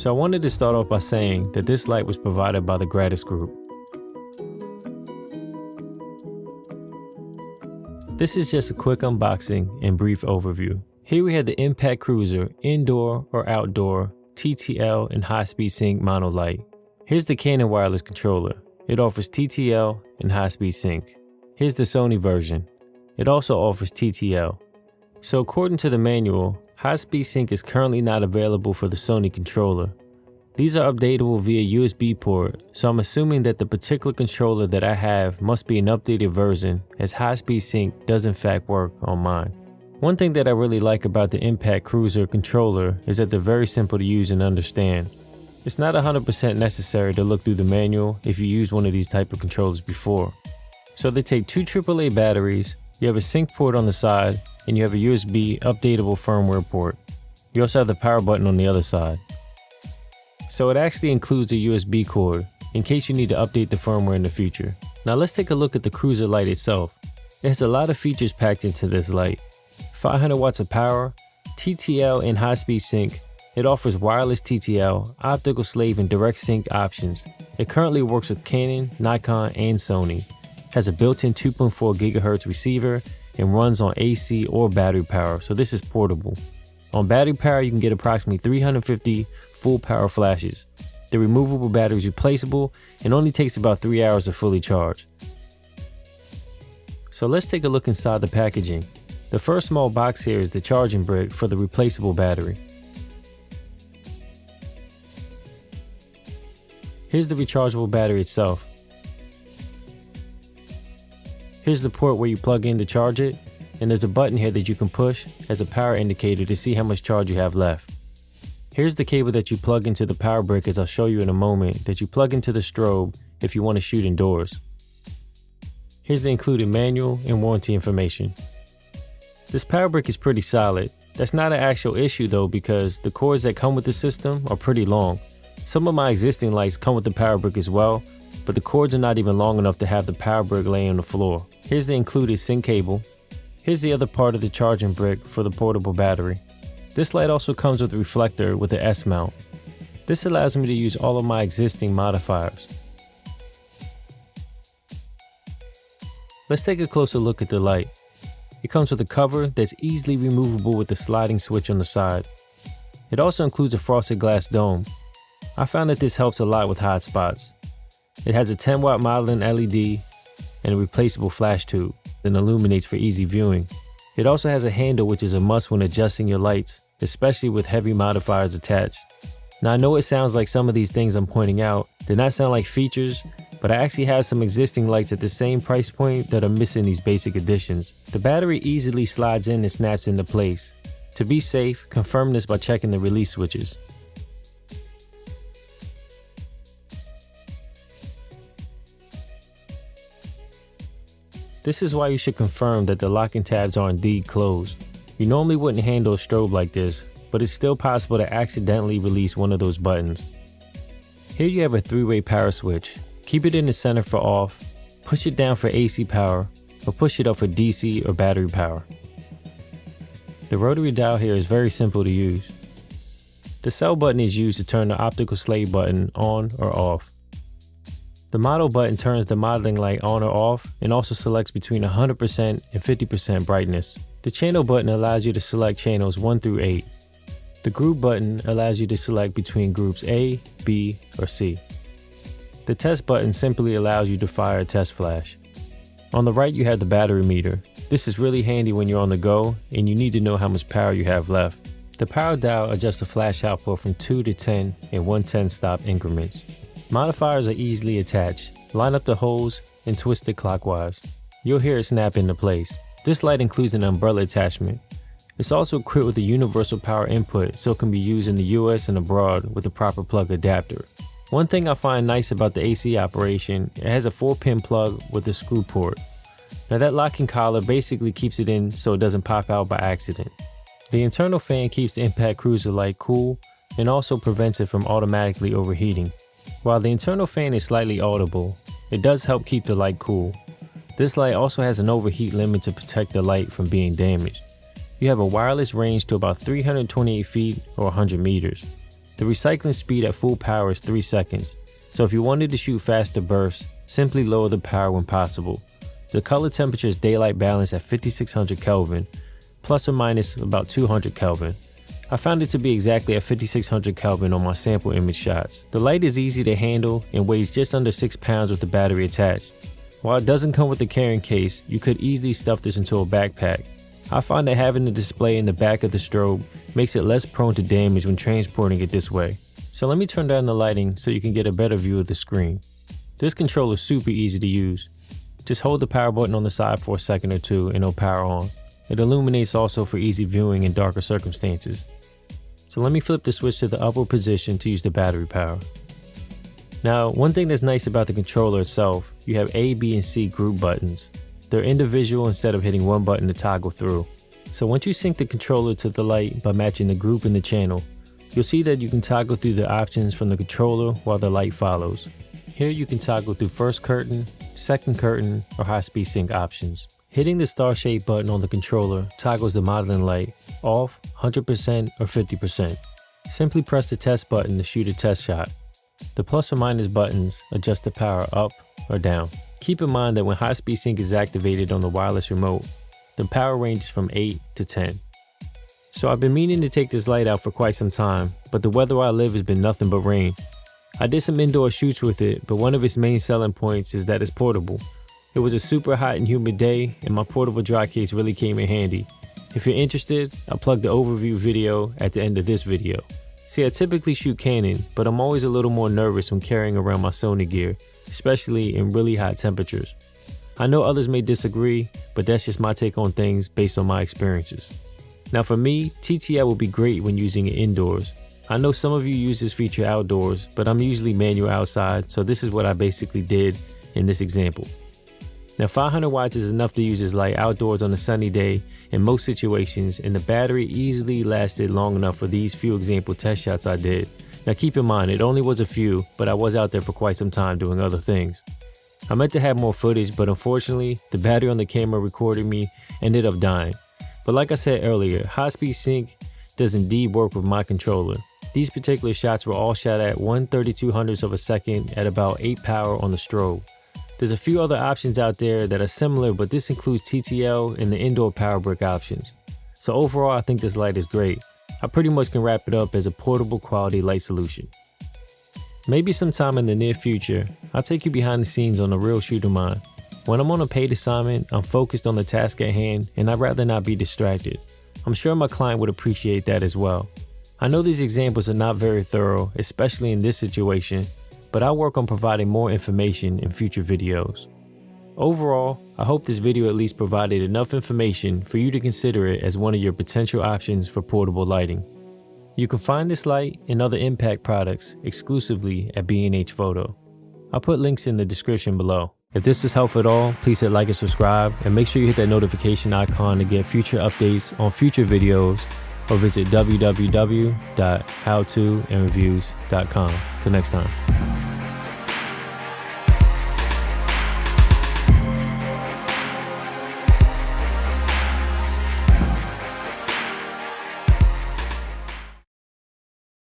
So I wanted to start off by saying that this light was provided by the Gratis Group. This is just a quick unboxing and brief overview. Here we have the Impact Cruiser Indoor or Outdoor TTL and High-Speed Sync Mono Light. Here's the Canon wireless controller. It offers TTL and high-speed sync. Here's the Sony version. It also offers TTL. So according to the manual, high-speed sync is currently not available for the Sony controller. These are updatable via USB port, so I'm assuming that the particular controller that I have must be an updated version, as high-speed sync does in fact work on mine. One thing that I really like about the Impact Cruiser controller is that they're very simple to use and understand. It's not 100% necessary to look through the manual if you use one of these type of controllers before. So they take two AAA batteries, you have a sync port on the side, and you have a USB updatable firmware port. You also have the power button on the other side. So it actually includes a USB cord in case you need to update the firmware in the future. Now let's take a look at the Cruiser light itself. It has a lot of features packed into this light. 500 watts of power, TTL and high-speed sync. It offers wireless TTL, optical slave and direct sync options. It currently works with Canon, Nikon, and Sony. Has a built-in 2.4 GHz receiver and runs on AC or battery power, so this is portable. On battery power, you can get approximately 350 full power flashes. The removable battery is replaceable and only takes about 3 hours to fully charge. So let's take a look inside the packaging. The first small box here is the charging brick for the replaceable battery. Here's the rechargeable battery itself. Here's the port where you plug in to charge it, and there's a button here that you can push as a power indicator to see how much charge you have left. Here's the cable that you plug into the power brick, as I'll show you in a moment, that you plug into the strobe if you want to shoot indoors. Here's the included manual and warranty information. This power brick is pretty solid. That's not an actual issue though, because the cords that come with the system are pretty long. Some of my existing lights come with the power brick as well, but the cords are not even long enough to have the power brick lay on the floor. Here's the included sync cable. Here's the other part of the charging brick for the portable battery. This light also comes with a reflector with an S mount. This allows me to use all of my existing modifiers. Let's take a closer look at the light. It comes with a cover that's easily removable with a sliding switch on the side. It also includes a frosted glass dome. I found that this helps a lot with hot spots. It has a 10 watt modeling LED and a replaceable flash tube that illuminates for easy viewing. It also has a handle, which is a must when adjusting your lights, especially with heavy modifiers attached. Now I know it sounds like some of these things I'm pointing out did not sound like features, but I actually have some existing lights at the same price point that are missing these basic additions. The battery easily slides in and snaps into place. To be safe, confirm this by checking the release switches. This is why you should confirm that the locking tabs are indeed closed. You normally wouldn't handle a strobe like this, but it's still possible to accidentally release one of those buttons. Here you have a 3-way power switch. Keep it in the center for off, push it down for AC power, or push it up for DC or battery power. The rotary dial here is very simple to use. The cell button is used to turn the optical slave button on or off. The model button turns the modeling light on or off and also selects between 100% and 50% brightness. The channel button allows you to select channels 1 through 8. The group button allows you to select between groups A, B, or C. The test button simply allows you to fire a test flash. On the right you have the battery meter. This is really handy when you're on the go and you need to know how much power you have left. The power dial adjusts the flash output from 2 to 10 in 110 stop increments. Modifiers are easily attached. Line up the holes and twist it clockwise. You'll hear it snap into place. This light includes an umbrella attachment. It's also equipped with a universal power input, so it can be used in the US and abroad with a proper plug adapter. One thing I find nice about the AC operation, it has a 4-pin plug with a screw port. Now that locking collar basically keeps it in so it doesn't pop out by accident. The internal fan keeps the Impact Cruiser light cool and also prevents it from automatically overheating. While the internal fan is slightly audible, it does help keep the light cool. This light also has an overheat limit to protect the light from being damaged. You have a wireless range to about 328 feet or 100 meters. The recycling speed at full power is 3 seconds, so if you wanted to shoot faster bursts, simply lower the power when possible. The color temperature is daylight balanced at 5600 Kelvin, plus or minus about 200 Kelvin. I found it to be exactly at 5600 Kelvin on my sample image shots. The light is easy to handle and weighs just under 6 pounds with the battery attached. While it doesn't come with a carrying case, you could easily stuff this into a backpack. I find that having the display in the back of the strobe makes it less prone to damage when transporting it this way. So let me turn down the lighting so you can get a better view of the screen. This controller is super easy to use. Just hold the power button on the side for a second or two and it'll power on. It illuminates also for easy viewing in darker circumstances. So let me flip the switch to the upward position to use the battery power. Now, one thing that's nice about the controller itself, you have A, B, and C group buttons. They're individual instead of hitting one button to toggle through. So once you sync the controller to the light by matching the group and the channel, you'll see that you can toggle through the options from the controller while the light follows. Here you can toggle through first curtain, second curtain, or high-speed sync options. Hitting the star-shaped button on the controller toggles the modeling light off, 100% or 50%. Simply press the test button to shoot a test shot. The plus or minus buttons adjust the power up or down. Keep in mind that when high-speed sync is activated on the wireless remote, the power ranges from 8 to 10. So I've been meaning to take this light out for quite some time, but the weather where I live has been nothing but rain. I did some indoor shoots with it, but one of its main selling points is that it's portable. It was a super hot and humid day, and my portable dry case really came in handy. If you're interested, I'll plug the overview video at the end of this video. See, I typically shoot Canon, but I'm always a little more nervous when carrying around my Sony gear, especially in really hot temperatures. I know others may disagree, but that's just my take on things based on my experiences. Now for me, TTL will be great when using it indoors. I know some of you use this feature outdoors, but I'm usually manual outside, so this is what I basically did in this example. Now 500 watts is enough to use this light outdoors on a sunny day in most situations, and the battery easily lasted long enough for these few example test shots I did. Now keep in mind, it only was a few, but I was out there for quite some time doing other things. I meant to have more footage, but unfortunately, the battery on the camera recording me ended up dying. But like I said earlier, high-speed sync does indeed work with my controller. These particular shots were all shot at 1/3200th of a second at about 8 power on the strobe. There's a few other options out there that are similar, but this includes TTL and the indoor power brick options. So overall, I think this light is great. I pretty much can wrap it up as a portable quality light solution. Maybe sometime in the near future, I'll take you behind the scenes on a real shoot of mine. When I'm on a paid assignment, I'm focused on the task at hand and I'd rather not be distracted. I'm sure my client would appreciate that as well. I know these examples are not very thorough, especially in this situation, but I'll work on providing more information in future videos. Overall, I hope this video at least provided enough information for you to consider it as one of your potential options for portable lighting. You can find this light and other Impact products exclusively at B&H Photo. I'll put links in the description below. If this was helpful at all, please hit like and subscribe, and make sure you hit that notification icon to get future updates on future videos, or visit www.howtoandreviews.com. Till next time.